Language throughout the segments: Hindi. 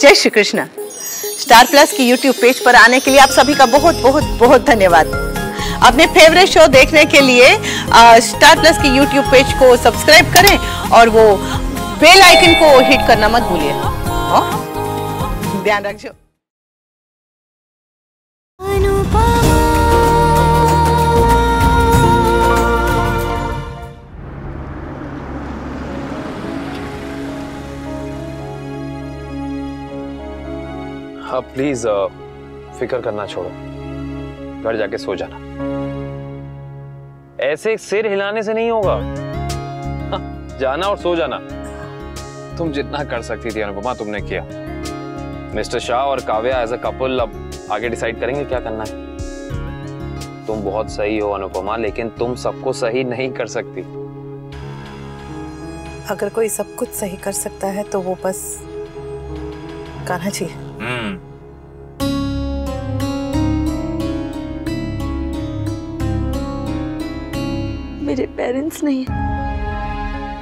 जय श्री कृष्ण। स्टार प्लस की यूट्यूब पेज पर आने के लिए आप सभी का बहुत बहुत बहुत धन्यवाद। अपने फेवरेट शो देखने के लिए स्टार प्लस की यूट्यूब पेज को सब्सक्राइब करें और वो बेल आइकन को हिट करना मत भूलिए। ध्यान रखिए। अब प्लीज फिक्र करना छोड़ो, घर जाके सो जाना। ऐसे सिर हिलाने से नहीं होगा। जाना और सो जाना। तुम जितना कर सकती थी अनुपमा तुमने किया। मिस्टर शाह और काव्या एज अ कपल अब आगे डिसाइड करेंगे क्या करना है। तुम बहुत सही हो अनुपमा, लेकिन तुम सबको सही नहीं कर सकती। अगर कोई सब कुछ सही कर सकता है तो वो बस कान्हा जी है। मेरे पेरेंट्स नहीं है,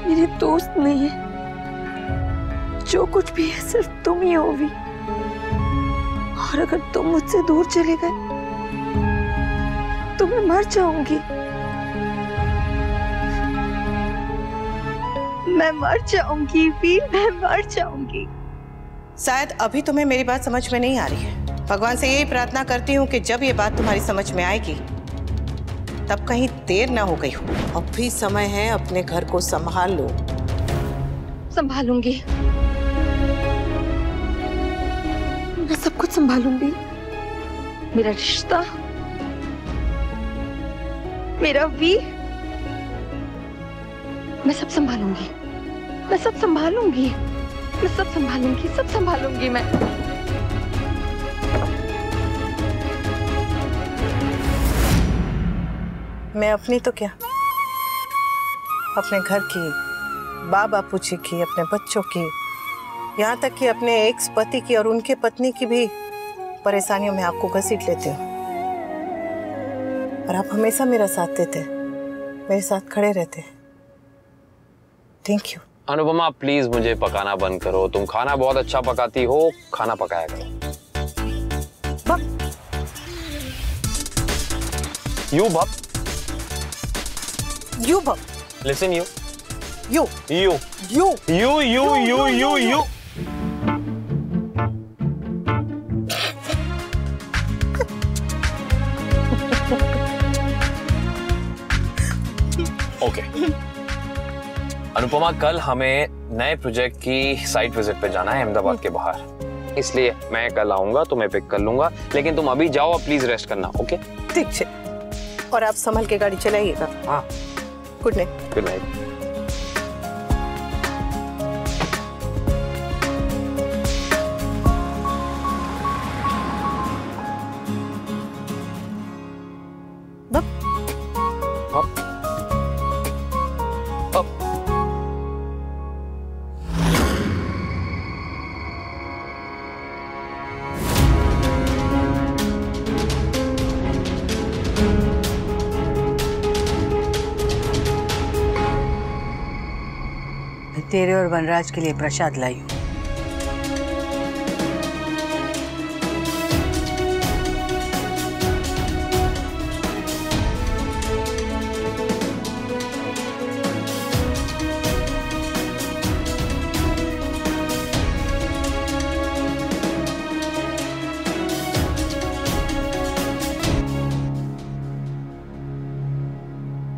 मेरे दोस्त नहीं है, जो कुछ भी है सिर्फ तुम ही हो भी। और अगर तुम मुझसे दूर चले गए तो मैं मर जाऊंगी। मैं मर जाऊंगी वीर, मैं मर जाऊंगी। शायद अभी तुम्हें मेरी बात समझ में नहीं आ रही है। भगवान से यही प्रार्थना करती हूँ कि जब ये बात तुम्हारी समझ में आएगी तब कहीं देर ना हो गई हो। अब भी समय है, अपने घर को संभाल लो। संभालूंगी, मैं सब कुछ संभालूंगी। मेरा रिश्ता, मेरा वीर, मैं सब संभालूंगी। मैं सब संभालूंगी, मैं सब संभालूंगी, सब संभालूंगी मैं। मैं अपनी तो क्या, अपने घर की, बाप बापू जी की, अपने बच्चों की, यहाँ तक कि अपने एक्स पति की और उनके पत्नी की भी परेशानियों में आपको घसीट लेते हो। और आप हमेशा मेरा साथ देते, मेरे साथ खड़े रहते। Thank you. अनुपमा प्लीज मुझे पकाना बंद करो। तुम खाना बहुत अच्छा पकाती हो, खाना पकाया करो। यू भप, यू भप, listen you, you you you you you you you you. Okay Anupama, कल हमें नए प्रोजेक्ट की साइट विजिट पे जाना है अहमदाबाद के बाहर, इसलिए मैं कल आऊंगा, तुम्हें पिक कर लूंगा। लेकिन तुम अभी जाओ, प्लीज रेस्ट करना। ओके ठीक है। और आप संभल के गाड़ी चलाइएगा। हाँ, गुड नाइट। Good night. तेरे और वनराज के लिए प्रसाद लाई हूँ।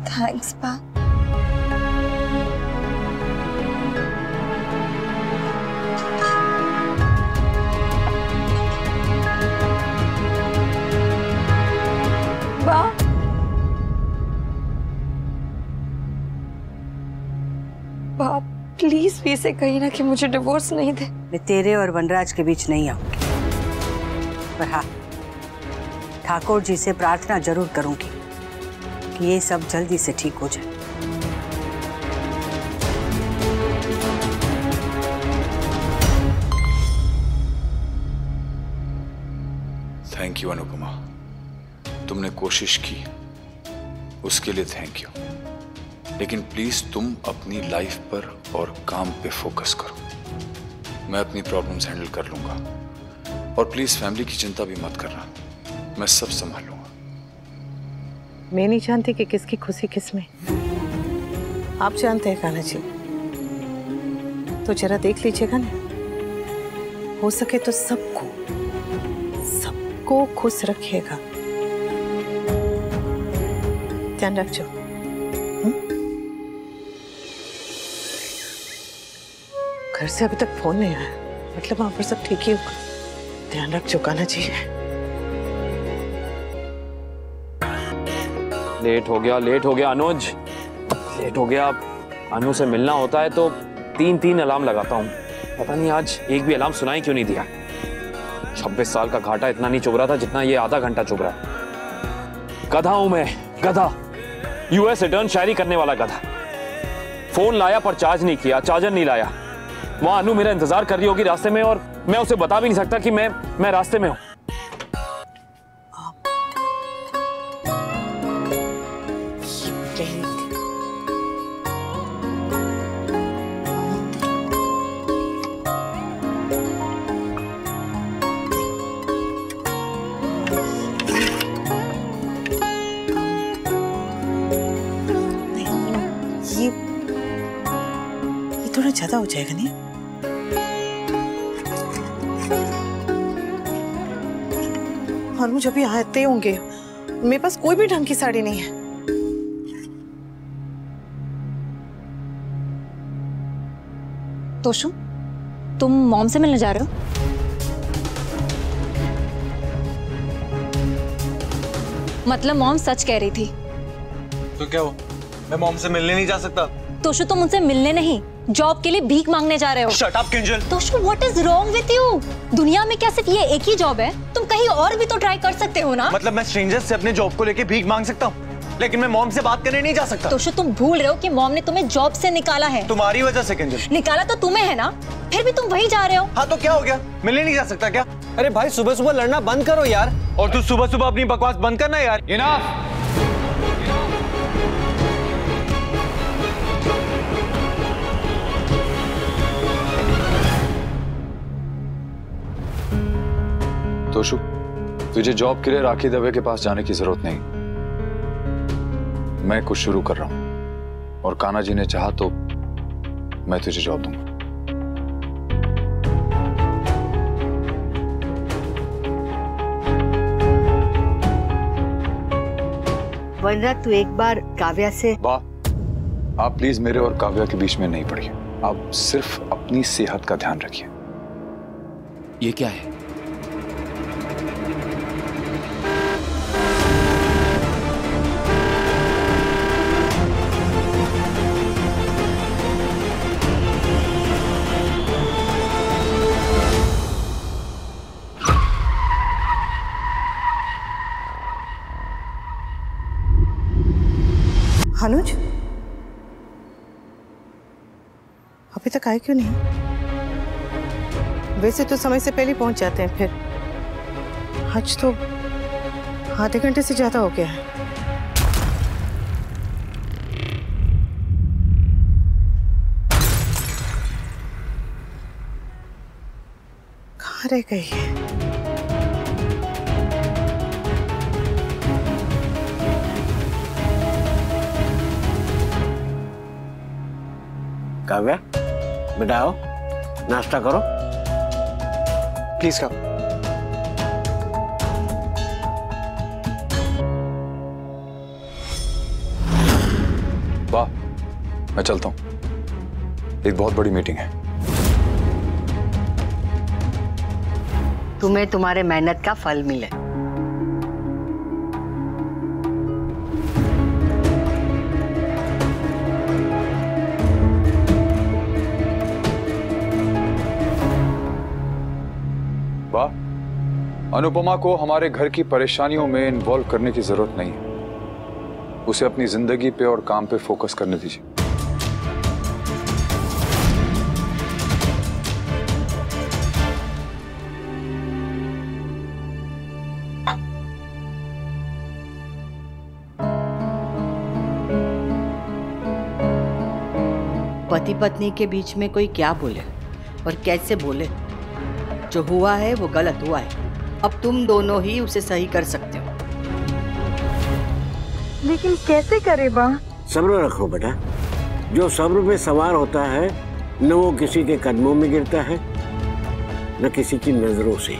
थैंक्स पा। बाप प्लीज वी से कही ना कि मुझे डिवोर्स नहीं दे। मैं तेरे और वनराज के बीच नहीं आऊंगी, पर हाँ ठाकुर जी से प्रार्थना जरूर करूंगी कि ये सब जल्दी से ठीक हो जाए। थैंक यू अनुपमा, तुमने कोशिश की उसके लिए थैंक यू। लेकिन प्लीज तुम अपनी लाइफ पर और काम पे फोकस करो। मैं अपनी प्रॉब्लम्स हैंडल कर लूंगा। और प्लीज फैमिली की चिंता भी मत करना, मैं सब संभाल लूंगा। मैं नहीं जानती कि किसकी खुशी किसमें, आप जानते हैं कान्हा जी। तो जरा देख लीजिएगा ना, हो सके तो सबको खुश रखिएगा। ध्यान रखो। घर से अभी तक फोन नहीं आया, मतलब वहां पर सब ठीक ही होगा। ध्यान रखो कान्हा जी। लेट हो गया अनुज, लेट हो गया। अनु से मिलना होता है तो 3 अलार्म लगाता हूँ, पता नहीं आज एक भी अलार्म सुनाई क्यों नहीं दिया। 26 साल का घाटा इतना नहीं चुभ रहा था जितना ये आधा घंटा चुभ रहा है। गधा हूं मैं, गधा, यूएस रिटर्न शायरी करने वाला गधा। फोन लाया पर चार्ज नहीं किया, चार्जर नहीं लाया। वहां अनु मेरा इंतजार कर रही होगी रास्ते में, और मैं उसे बता भी नहीं सकता कि मैं रास्ते में हूं। ये थोड़ा ज्यादा हो जाएगा नहीं? और मुझे अभी आते होंगे, मेरे पास कोई भी ढंग की साड़ी नहीं है। तोशु, तुम मॉम से मिलने जा रहे हो? मतलब मॉम सच कह रही थी। तो क्या हो, मैं मॉम से मिलने नहीं जा सकता? तोशु, तुम उनसे मिलने नहीं, जॉब के लिए भीख मांगने जा रहे हो। Shut up Kinjal. Toshu, what is wrong with you? दुनिया में क्या सिर्फ ये एक ही जॉब है? तुम कहीं और भी तो ट्राई कर सकते हो ना। मतलब मैं स्ट्रेंजर्स से अपने जॉब को लेके भीख मांग सकता हूँ, लेकिन मैं मॉम से बात करने नहीं जा सकता। तोशु, तुम भूल रहे हो कि मॉम ने तुम्हें जॉब से निकाला है। तुम्हारी वजह से किंजल। निकाला तो तुम्हें है ना, फिर भी तुम वहीं जा रहे हो। हाँ तो क्या हो गया, मिलने नहीं जा सकता क्या? अरे भाई सुबह सुबह लड़ना बंद करो यार। और तू सुबह सुबह अपनी बकवास बंद करना यार। इनफ। तोशु, तुझे जॉब के लिए राखी दवे के पास जाने की जरूरत नहीं। मैं कुछ शुरू कर रहा हूं, और कान्हा जी ने चाहा तो मैं तुझे जॉब दूंगा। वरना तू एक बार काव्या से। वाह, आप प्लीज मेरे और काव्या के बीच में नहीं पड़िए। आप सिर्फ अपनी सेहत का ध्यान रखिए। ये क्या है? अनुज, अभी तक आए क्यों नहीं? वैसे तो समय से पहले पहुंच जाते हैं, फिर आज तो आधे घंटे से ज्यादा हो गया है। कहाँ रह गई है? काव्या, बेटा आओ, नाश्ता करो। Please come. वाह, मैं चलता हूं, एक बहुत बड़ी मीटिंग है। तुम्हें तुम्हारे मेहनत का फल मिले। वाह, अनुपमा को हमारे घर की परेशानियों में इन्वॉल्व करने की जरूरत नहीं है। उसे अपनी जिंदगी पे और काम पे फोकस करने दीजिए। पति पत्नी के बीच में कोई क्या बोले, और कैसे बोले। जो हुआ है वो गलत हुआ है, अब तुम दोनों ही उसे सही कर सकते हो। लेकिन कैसे करे बा? सब्र रखो बेटा। जो सब्र पे सवार होता है न वो किसी के कदमों में गिरता है न किसी की नजरों से।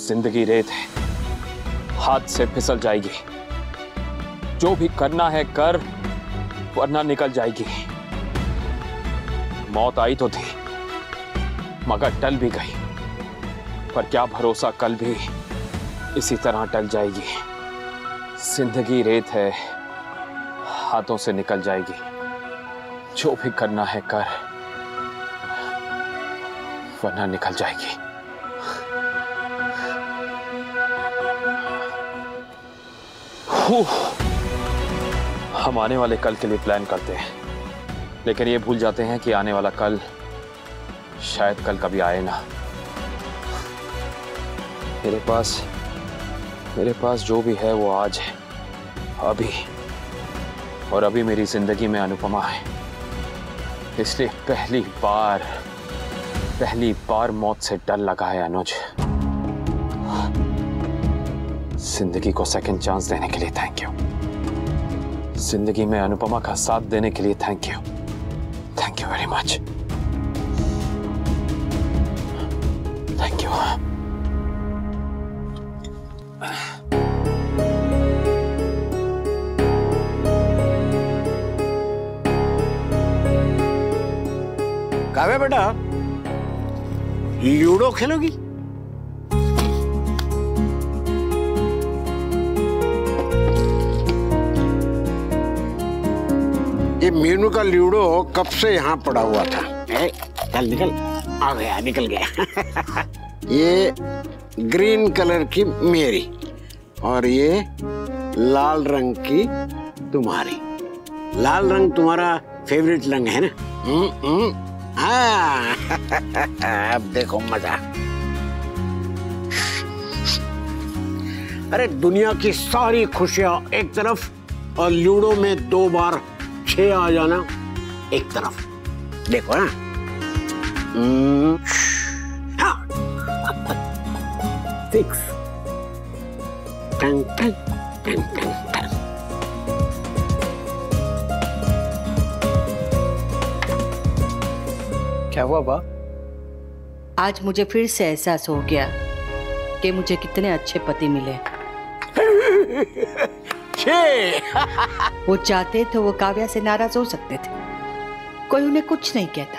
जिंदगी रेत है, हाथ से फिसल जाएगी। जो भी करना है कर, वरना निकल जाएगी। मौत आई तो थी मगर टल भी गई, पर क्या भरोसा कल भी इसी तरह टल जाएगी। जिंदगी रेत है, हाथों से निकल जाएगी। जो भी करना है कर, वरना निकल जाएगी। हम आने वाले कल के लिए प्लान करते हैं, लेकिन ये भूल जाते हैं कि आने वाला कल शायद कल कभी आए ना। मेरे पास जो भी है वो आज है, अभी, और अभी मेरी जिंदगी में अनुपमा है। इसलिए पहली बार मौत से डर लगा है अनुज। जिंदगी को सेकंड चांस देने के लिए थैंक यू। जिंदगी में अनुपमा का साथ देने के लिए thank you very much. Thank you. Kavya बेटा, लूडो खेलोगी? ये मीनू का लूडो कब से यहाँ पड़ा हुआ था। चल निकल, आ गया, निकल गया। ये ग्रीन कलर की मेरी और ये लाल रंग की तुम्हारी। लाल रंग तुम्हारा फेवरेट रंग है ना? हाँ। अब देखो मजा। अरे दुनिया की सारी खुशियां एक तरफ और लूडो में 2 बार 6 आ जाना एक तरफ। देखो ना। हाँ। 6। टंग टंग टंग टंग टंग। क्या हुआ बा? आज मुझे फिर से एहसास हो गया कि मुझे कितने अच्छे पति मिले। वो चाहते तो वो काव्या से नाराज हो सकते थे, कोई उन्हें कुछ नहीं कहता,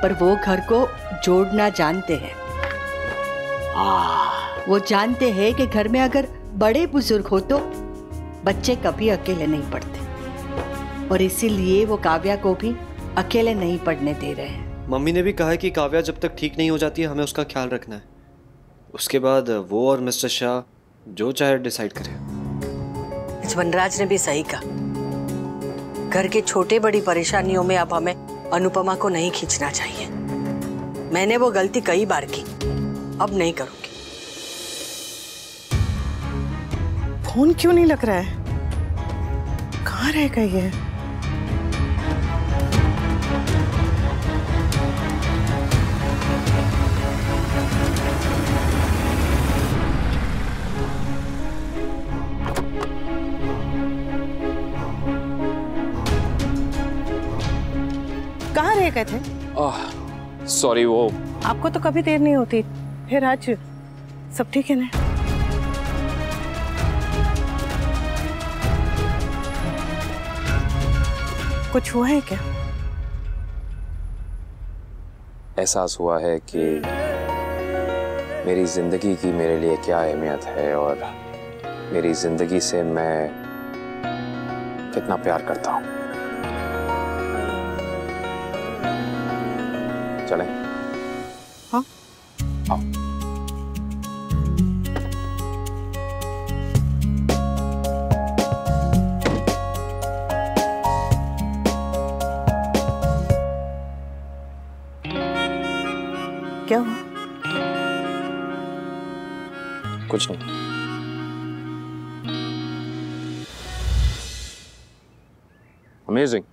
पर वो घर को जोड़ना जानते हैं। वो जानते हैं कि घर में अगर बड़े बुजुर्ग हो तो बच्चे कभी अकेले नहीं पढ़ते, और इसीलिए वो काव्या को भी अकेले नहीं पढ़ने दे रहे हैं। मम्मी ने भी कहा है कि काव्या जब तक ठीक नहीं हो जाती है हमें उसका ख्याल रखना है। उसके बाद वो और मिस्टर शाह जो चाहे डिसाइड करें। वनराज ने भी सही कहा। घर के छोटे बड़ी परेशानियों में अब हमें अनुपमा को नहीं खींचना चाहिए। मैंने वो गलती कई बार की, अब नहीं करूंगी। फोन क्यों नहीं लग रहा है? कहाँ रह गई है? कहाँ रह गए थे? सॉरी, वो आपको तो कभी देर नहीं होती, फिर आज सब ठीक है ना? कुछ हुआ है क्या? एहसास हुआ है कि मेरी जिंदगी की मेरे लिए क्या अहमियत है और मेरी जिंदगी से मैं कितना प्यार करता हूं। चलें? हाँ। आओ। क्या हुआ? कुछ नहीं। अमेजिंग।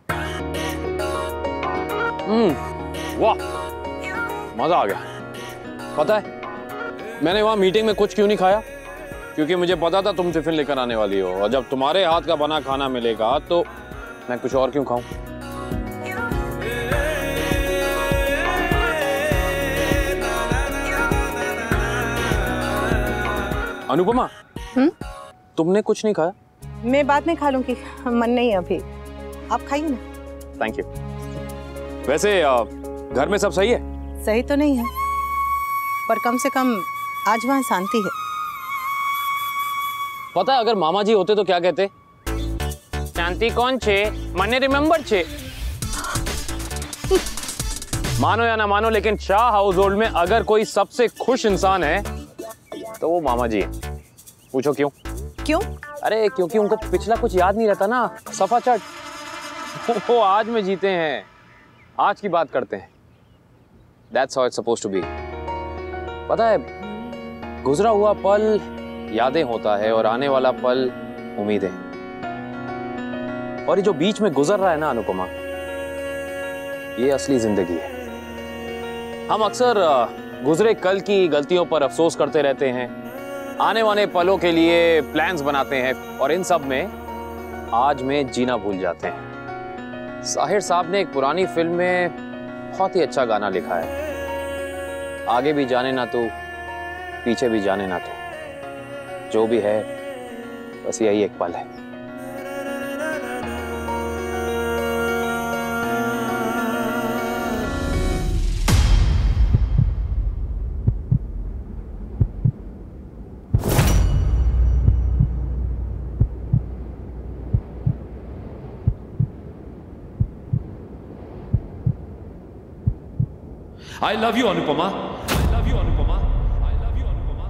वाह, मजा आ गया। पता है मैंने वहां मीटिंग में कुछ क्यों नहीं खाया? क्योंकि मुझे पता था तुम टिफिन लेकर आने वाली हो, और जब तुम्हारे हाथ का बना खाना मिलेगा तो मैं कुछ और क्यों खाऊं? अनुपमा, तुमने कुछ नहीं खाया? मैं बाद में खा लूंगी, मन नहीं है अभी। आप खाइए ना। Thank you. वैसे घर में सब सही है? सही तो नहीं है, पर कम से कम आज वहां शांति है। पता है अगर मामा जी होते तो क्या कहते? शांति कौन छे, मने रिमेम्बर छे। मानो या ना मानो, लेकिन शाह हाउस होल्ड में अगर कोई सबसे खुश इंसान है तो वो मामा जी है। पूछो क्यों? क्यों? अरे क्योंकि उनको पिछला कुछ याद नहीं रहता ना, सफा चट। वो आज में जीते हैं, आज की बात करते हैं। That's how it's supposed to be. पता है गुजरा हुआ पल यादें होता है और आने वाला पल उम्मीदें। और ये जो बीच में गुजर रहा है ना अनुपमा, ये असली जिंदगी है। हम अक्सर गुजरे कल की गलतियों पर अफसोस करते रहते हैं, आने वाले पलों के लिए प्लान्स बनाते हैं, और इन सब में आज में जीना भूल जाते हैं। साहिर साहब ने एक पुरानी फिल्म में बहुत ही अच्छा गाना लिखा है, आगे भी जाने ना तू, पीछे भी जाने ना तू, जो भी है बस यही एक पल है। I love you, Anupama. I love you, Anupama. I love you, Anupama.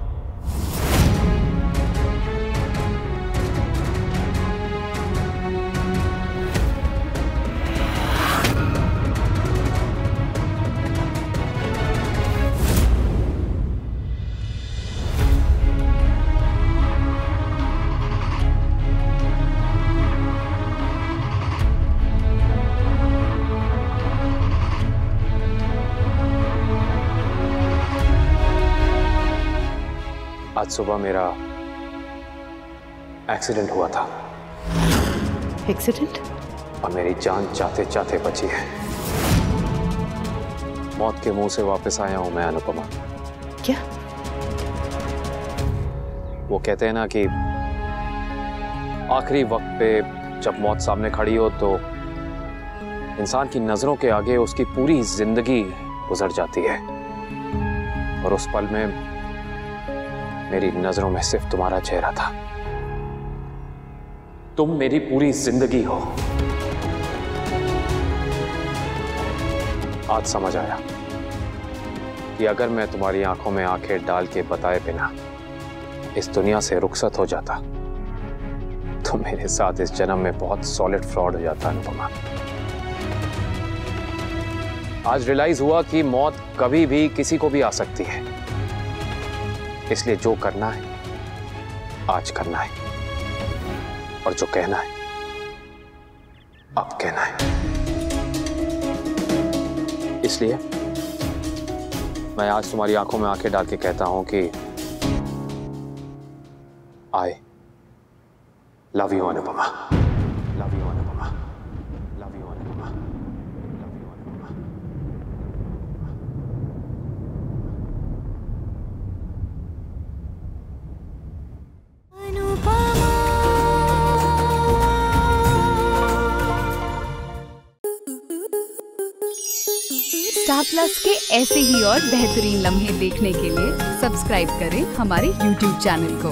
आज सुबह मेरा एक्सीडेंट हुआ था। एक्सीडेंट? और मेरी जान चाहते चाहते बची है। मौत के मुंह से वापस आया हूं मैं अनुपमा। क्या? वो कहते हैं ना कि आखिरी वक्त पे जब मौत सामने खड़ी हो तो इंसान की नजरों के आगे उसकी पूरी जिंदगी गुजर जाती है, और उस पल में मेरी नजरों में सिर्फ तुम्हारा चेहरा था। तुम मेरी पूरी जिंदगी हो। आज समझ आया कि अगर मैं तुम्हारी आंखों में आंखें डाल के बताए बिना इस दुनिया से रुखसत हो जाता तो मेरे साथ इस जन्म में बहुत सॉलिड फ्रॉड हो जाता अनुपमा। आज रियलाइज हुआ कि मौत कभी भी किसी को भी आ सकती है, इसलिए जो करना है आज करना है, और जो कहना है अब कहना है। इसलिए मैं आज तुम्हारी आंखों में आंखें डाल के कहता हूं कि I love you Anupama. Love you Anupama. Love you Anupama. Love you Anupama. Star plus के ऐसे ही और बेहतरीन लम्हे देखने के लिए सब्सक्राइब करें हमारे YouTube चैनल को।